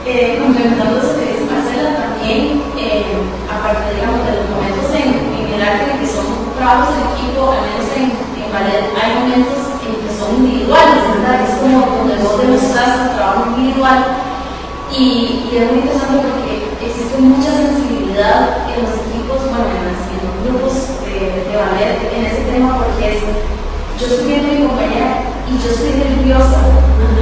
Complementando eso que dice Marcela, también, aparte digamos, de los momentos en el arte que son trabajos en equipo, al menos en ballet, hay momentos en que son individuales, ¿verdad? Es como donde vos demostras tu trabajo individual y es muy interesante porque existe mucha sensibilidad en los equipos, bueno, en los grupos de ballet en ese tema, porque es, yo estoy viendo a mi compañera y yo estoy nerviosa,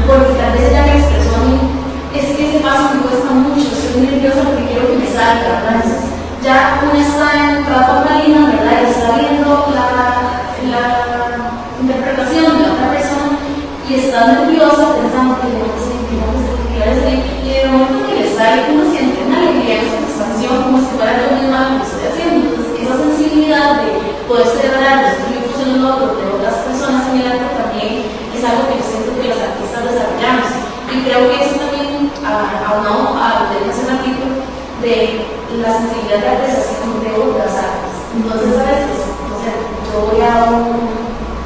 porque tal vez ella me expresó a mí, es que ese paso me cuesta mucho, estoy nerviosa porque quiero que me salga, ¿verdad? Entonces, ya uno está en trato con Lina, ¿verdad? Y está viendo la interpretación de la otra persona y está nerviosa pensando que no sé qué quiere decir, y de momento que le sale uno siente una alegría, una satisfacción, como si fuera lo mismo que estoy haciendo. Entonces, esa sensibilidad de poder celebrar los triunfos en los logros de otras personas en el arte también es algo que yo siento que los artistas desarrollamos. Y creo que eso también, aunado a lo que hace ratito, de la sensibilidad de apreciación de otras artes. Entonces, a veces, o sea, yo voy a un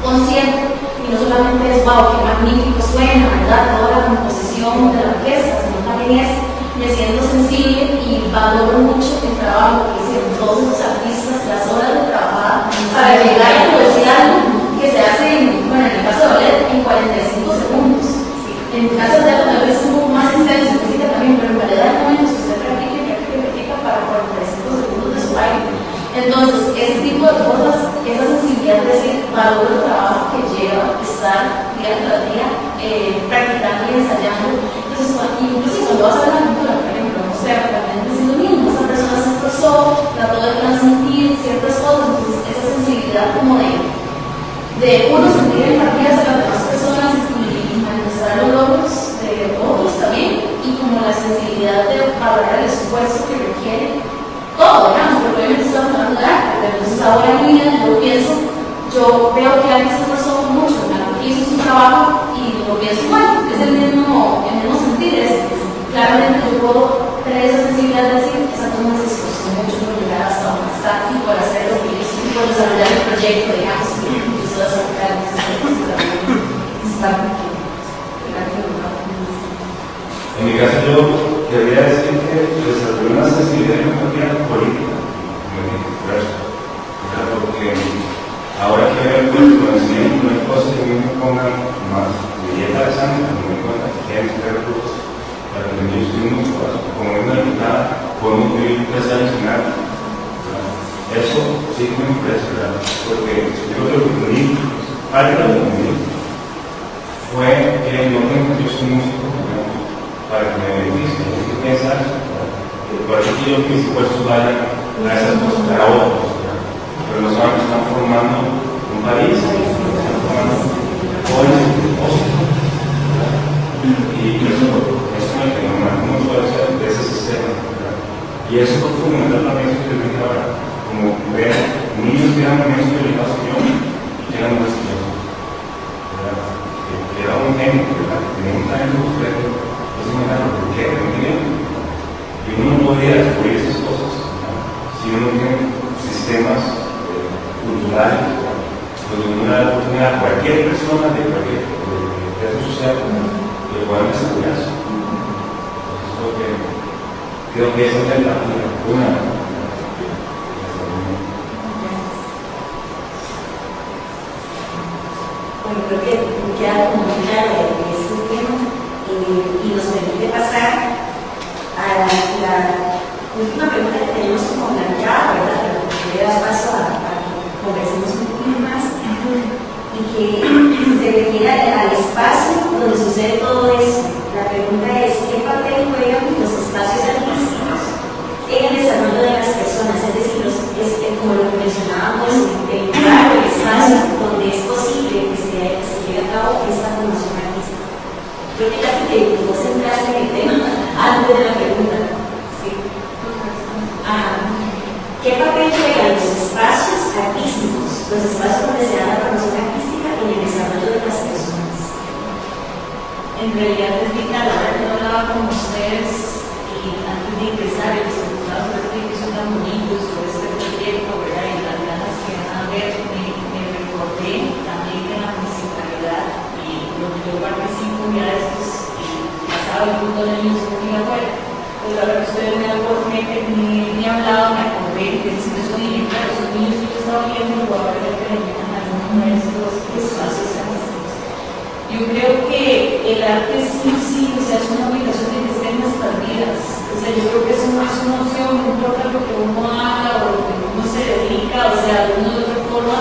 concierto y no solamente es wow, qué magnífico suena, ¿verdad? Toda la composición de la orquesta, sino también es, me siento sensible y valoro mucho el trabajo que hicieron todos los artistas, las horas de trabajar para llegar a producir algo que se hace, bueno, en el caso de ballet, en 45 segundos. En el caso de ballet es un poco más intenso, necesita también, pero en ballet hay momentos que usted practica para 45 segundos de su baile. Entonces, ese tipo de cosas, esa sensibilidad de decir, valoro el trabajo que lleva estar día tras día practicando y ensayando. Entonces, incluso cuando vas a ver la pintura, por ejemplo, no sé, realmente es lo mismo, esa persona se esforzó, trató de transmitir ciertas cosas, entonces esa sensibilidad como de uno sentir empatía hacia las demás personas y manifestar los logros de otros también, y como la sensibilidad de valorar el esfuerzo que requiere todo, digamos, porque obviamente estamos hablando de arte, entonces ahora en línea yo veo que alguien se esforzó mucho, hizo su trabajo y lo pienso igual, es el mismo sentir, claramente yo puedo tener esa sensibilidad de decir, esa persona se esforzó mucho por llegar hasta donde está y por hacer lo que hizo y por desarrollar el proyecto, digamos, y empezó a sacar en mi caso yo quería decir que desarrollé una sensibilidad y una empatía política, porque ahora que veo el conocimiento, no hay cosas que a mí me pongan más de dieta de sangre, a mí me cuenta que quieren ser recursos para que yo estoy mucho más, como una diputada, podemos vivir 3 años sin nada. Eso sí que me impresiona, porque yo creo que lo que vi, falta de conmigo, fue que no tengo que yo soy músico, para que me beneficie. Hay que pensar, por eso quiero que mis esfuerzos vayan a esas cosas, a otros. Pero los jóvenes están formando un país, están formando jóvenes y propósitos. Y eso es lo que nos puede hacer de ese sistema. Y eso es fundamental también que yo dije ahora. Como ver niños que eran menos privilegiados que yo y que eran más que yo. Que era un genio, que tenía un talento completo. Eso me da por qué, no tiene. Y uno no podía descubrir esas cosas si uno no tiene sistemas culturales, donde uno da la oportunidad a cualquier persona de cualquier clase social que pueda desarrollarse. Entonces, creo que esa es una. Bueno, creo que queda como muy claro este tema y nos permite pasar a la última pregunta que tenemos como planteada, ¿verdad? Pero que da paso a que conversemos un poquito más y que se refiere al espacio donde sucede todo eso. La pregunta es, ¿qué papel juegan los espacios artísticos en el desarrollo de las personas? Es decir, como lo que mencionábamos, el lugar, el espacio donde es posible que se lleve a cabo esta formación artística. Creo que casi que vos entraste en el tema antes de la pregunta. Sí. ¿Qué papel juegan los espacios artísticos, los espacios donde se da la formación artística en el desarrollo de las personas? En realidad es el arte sí, o sea, es una obligación de que esté en nuestras vidas. O sea, yo creo que eso no es una opción, no importa lo que uno haga o lo que uno se dedica, o sea, de una u otra forma,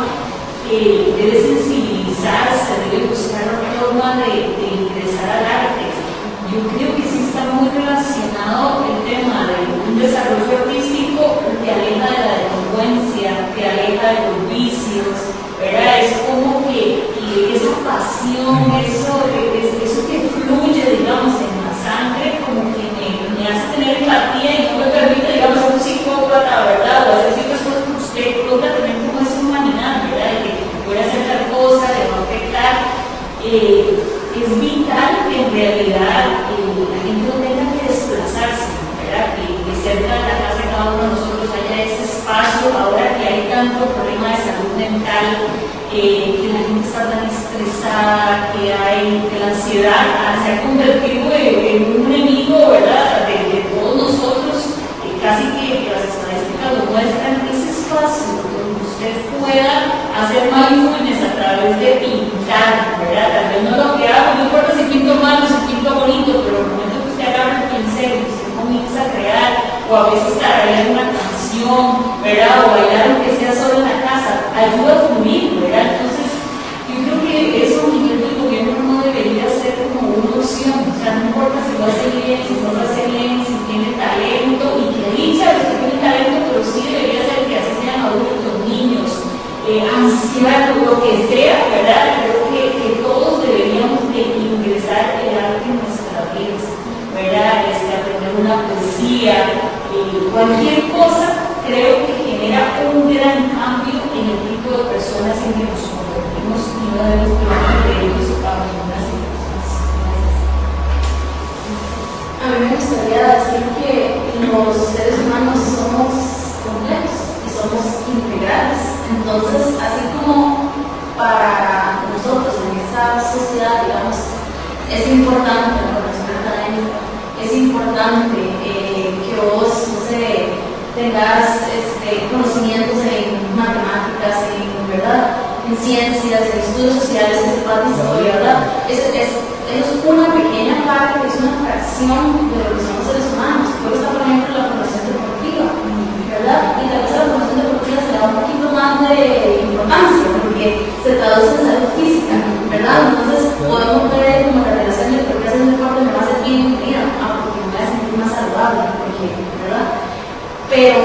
debe sensibilizarse, debe buscar una forma de ingresar al arte. Yo creo que sí está muy relacionado el tema de un desarrollo artístico que aleja de la delincuencia, que aleja de los vicios, ¿verdad? Es como que esa pasión, eso que fluye, digamos, en la sangre, como que me hace tener empatía y no me permite, digamos, ser un psicópata, ¿verdad? O hacer ciertas cosas que usted logra tener como esa humanidad, ¿verdad? De que puede hacer tal cosa, de no afectar. Es vital que en realidad la gente no tenga que desplazarse, ¿verdad? Que cerca de la casa de cada uno de nosotros haya ese espacio, ahora que hay tanto problema de salud mental, que la gente está tan estresada, que la ansiedad se ha convertido en un enemigo, ¿verdad? De todos nosotros, casi que las estadísticas lo muestran. Ese espacio donde usted pueda hacer mindfulness a través de pintar, ¿verdad? Tal vez no lo que hago, no importa si pinto mal o si pinto bonito, pero el momento que usted agarra el pincel y usted comienza a crear, o a veces tararear una canción, ¿verdad? O bailar aunque sea solo en la casa, ayuda a fluir, ¿verdad? Entonces, yo creo que eso a nivel del gobierno no debería ser como una opción, o sea, no importa si lo hace bien, si no lo hace bien, si tiene talento, y que dicha los que tienen talento, pero sí debería ser que así sean adultos, niños, ancianos, lo que sea, ¿verdad? Creo que todos deberíamos de ingresar el arte en nuestras vidas, ¿verdad? Aprender una poesía, cualquier cosa, creo que genera un gran cambio en el tipo de personas en que nos convertimos y no debemos permitir que ellos hagan unas circunstancias. A mí me gustaría decir que los seres humanos somos complejos y somos integrales. Entonces, así como para nosotros en esta sociedad, digamos, es importante la formación académica, es importante que vos, no sé, tengas conocimientos en matemáticas, ¿verdad? En ciencias, en estudios sociales, en sepas de historia, ¿verdad? Es una pequeña parte, es una fracción de lo que somos seres humanos. Por eso, por ejemplo, la formación deportiva, ¿verdad? Y tal vez a la formación deportiva se le da un poquito más de importancia, porque se traduce en salud física, ¿verdad? Entonces, podemos ver como la relación de por qué hacer un deporte me va a hacer bien en mi vida, porque me voy a sentir más saludable, porque, ¿verdad? Pero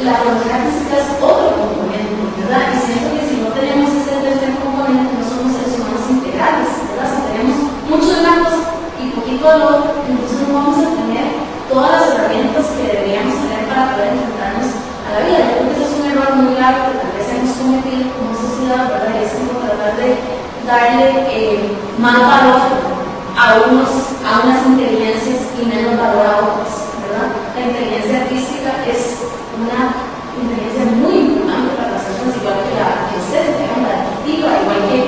la formación artística es otro componente, ¿verdad? Y siento que si no tenemos ese tercer componente, no somos seres humanos integrales, ¿verdad? Si tenemos mucho de una cosa y poquito de lo otro, entonces no vamos a tener todas las herramientas que deberíamos tener para poder enfrentarnos a la vida. Yo creo que eso es un error muy grave que tal vez hemos cometido como sociedad, ¿verdad? Es como tratar de darle más valor a unas inteligencias y menos valor a otras, ¿verdad? La inteligencia artística es una inteligencia muy importante para las personas, igual que la estética, la deportiva, igual que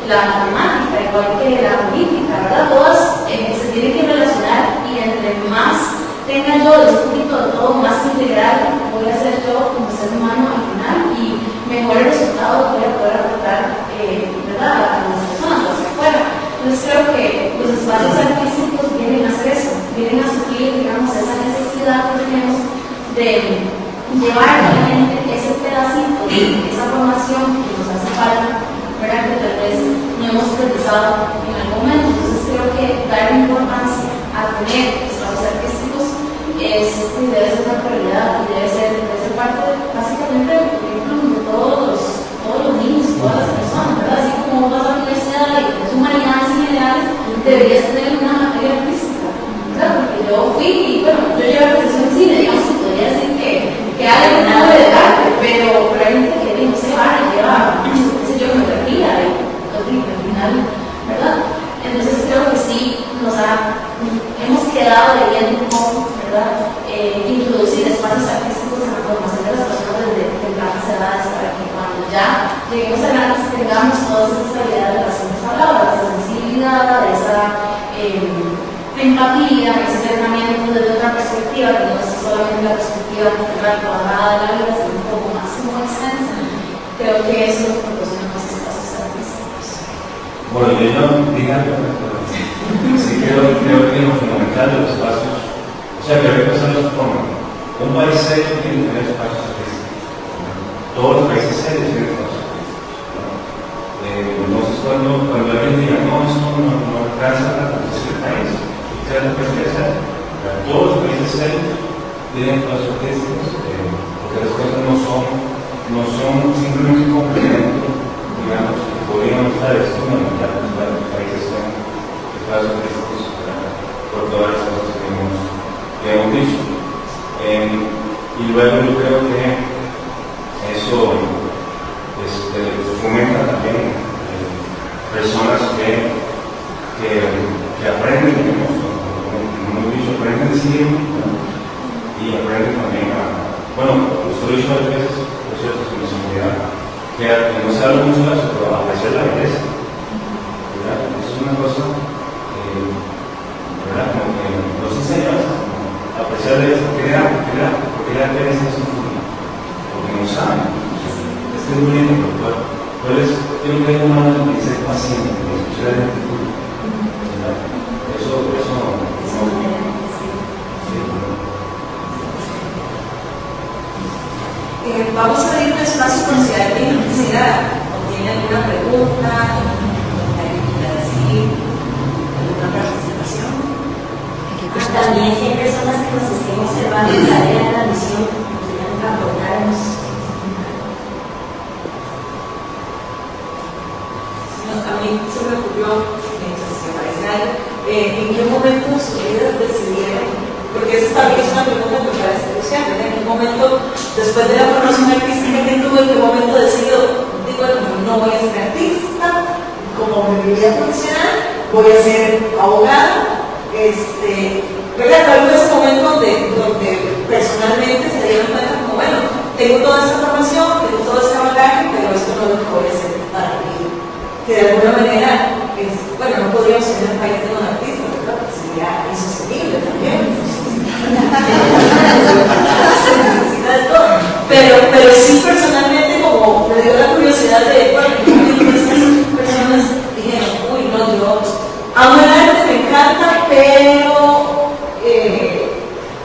la matemática, igual que la política, ¿verdad? Todas se tienen que relacionar y entre más tenga yo un poquito de todo, más integral voy a ser yo como ser humano al final y mejores resultados voy a poder aportar, ¿verdad? A las personas, hacia afuera. Entonces creo que los espacios artísticos vienen a hacer eso, vienen a suplir, digamos, esa necesidad que tenemos de llevar a la gente ese pedacito, esa formación que nos hace falta, ¿verdad? Que tal vez no hemos priorizado en algún momento. Entonces creo que dar importancia a tener espacios artísticos debe ser una prioridad y debe ser parte básicamente del currículum de todos los niños y todas las personas, ¿verdad? Así como vas a la universidad y tienes humanidades en general, deberías tener una materia artística, ¿verdad? Porque yo fui y bueno, yo llevo a profesión en cine, digamos, y podría decir que hay algo de arte, pero hay gente que no se va y lleva, qué sé yo, geografía y al final, ¿verdad? Entonces creo que sí hemos quedado leyendo un poco, ¿verdad? Introducir espacios artísticos en la formación de las personas desde tempranas edades para que cuando ya lleguemos a edades tengamos todas esas habilidades de las que hemos hablado, de esa sensibilidad, de esa empatía, ese acercamiento desde otra perspectiva, que no es solamente la perspectiva cuadrada de la vida, sino un poco más extensa. Creo que eso proporciona más espacios artísticos. Bueno, yo no diga creo que lo fundamental de los espacios, o sea, que hay que pensar de esta forma. Un país serio tiene que tener espacios artísticos. Todos los países serios tienen espacios artísticos. Entonces, cuando alguien diga, no, eso no alcanza la condición del país, ¿qué es lo que hay que hacer? Todos los países serios tienen espacios artísticos, porque las cosas no son simplemente un complemento, digamos, que podríamos estar, es fundamental para que los países tengan espacios artísticos por todas las cosas que hemos dicho. Y luego yo creo que eso fomenta también personas que aprenden, como hemos dicho, aprenden de sí mismos y aprenden también bueno, estoy dicho varias veces, por cierto, con la seguridad, que no se habla mucho de eso, pero apreciar la belleza, ¿verdad? Eso es una cosa, ¿verdad? Como que nos enseña apreciar la belleza, ¿por qué le da pereza a su futuro? Porque no saben. Estoy muy bien, pero quiero que haya una que sea paciente, que escuche la actitud. Eso no. Vamos a abrir un espacio por si alguien quisiera o tiene alguna pregunta, alguien quiera decir, alguna participación. También si hay personas que nos estén observando en la área de la misión, podrían aportarnos. A mí se me ocurrió, mientras se parece algo, ¿en qué momento de su vida decidieron? Porque esa también es una pregunta que me parece crucial, ¿verdad? ¿En qué momento, después de la formación artística que tuve, en qué momento decido, digo, no voy a ser artista, como mi vida profesional, voy a ser abogada, ¿verdad? Tal vez ese momento donde personalmente se dieron cuenta como, bueno, tengo toda esta formación, tengo todo este bagaje, pero esto no es lo que voy a hacer para mí. Que de alguna manera, bueno, no podríamos ser un país de un artista, ¿verdad? Porque sería insostenible también. Pero sí personalmente como me dio la curiosidad de, bueno, estas personas dijeron, uy, no, yo amo el arte, me encanta, pero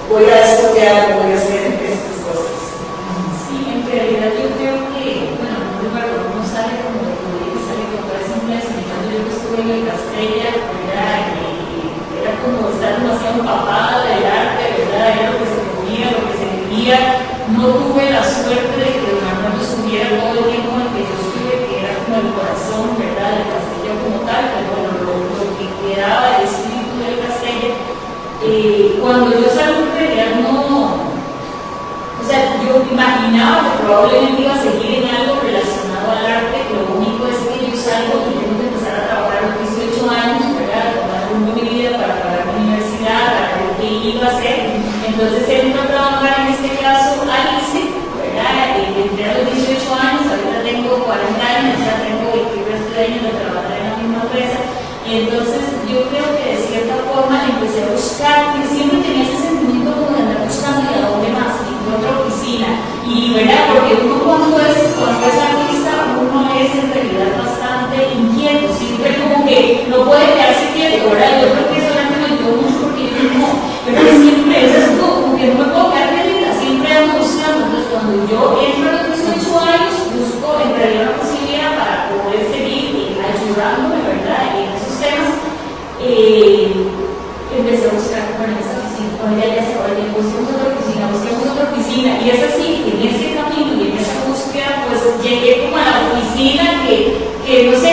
voy a estudiar, voy a hacer estas cosas. Sí, en realidad yo creo que, bueno, uno sale como de colegio, sale con toda esa influencia. Yo estuve en el Castella, era como estar demasiado empapada del arte, ¿verdad? Era lo que se comía, lo que se vivía. No tuve la suerte de que don Armando estuviera todo el tiempo en el que yo estuve, que era como el corazón, ¿verdad? Del Castella como tal, pero bueno, lo que quedaba del espíritu del Castella. Cuando yo salí en realidad no, o sea, yo imaginaba que probablemente iba a seguir en algo relacionado al arte. Lo único es que yo salgo y tengo que empezar a trabajar a los 18 años, ¿verdad? Tomar rumbo mi vida para pagar la universidad, para ver qué iba a hacer. Entonces entro a trabajar en este caso al ICE, ¿verdad? Entré a los 18 años, ahorita tengo 40 años, ya tengo 23 años de trabajar en la misma empresa. Entonces yo creo que de cierta forma empecé a buscar, que siempre tenía ese sentimiento como de andar buscando y a dónde más, y en otra oficina. Y verdad, porque uno cuando es artista, uno es en realidad bastante inquieto, siempre como que no puede quedarse quieto, ¿verdad? Yo creo que eso me ayudó mucho porque yo no, pero siempre es así como que no me puedo quedar quieta, siempre ando buscando. Entonces cuando yo entro a los 18 años, busco en realidad una posibilidad para poder seguir ayudándome, ¿verdad? En esos temas, empecé a buscar con esa oficina, con ella ya se va, busquemos otra oficina, y es así, en ese camino y en esa búsqueda, pues llegué como a la oficina que no sé,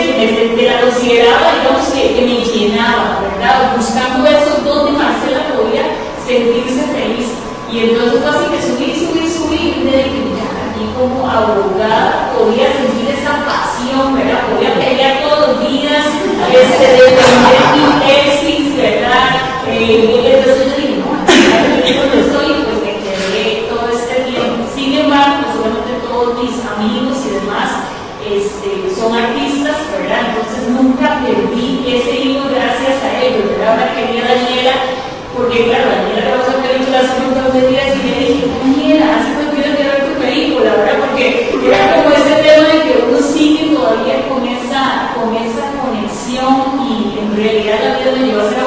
de la consideraba, digamos, que me llenaba, ¿verdad? Buscando eso donde Marcela podía sentirse feliz. Y entonces así que subí, y me dije, ya, aquí como abogada podía sentir esa pasión, ¿verdad? Podía pelear todos los días, defender mi tesis, ¿verdad? Entonces yo dije, no, aquí donde estoy, pues me quedé todo este tiempo. Sin embargo, pues obviamente todos mis amigos y demás son artistas, ¿verdad? Entonces nunca perdí ese hilo gracias a ellos, ¿verdad? Ahora quería Daniela, porque claro, Daniela grabó esa película hace un montón de días y me dije, Daniela, hace cuánto tienes que ver tu película, ¿verdad? Porque era como ese tema de que uno sigue todavía con esa conexión, y en realidad la vida me llevó a ser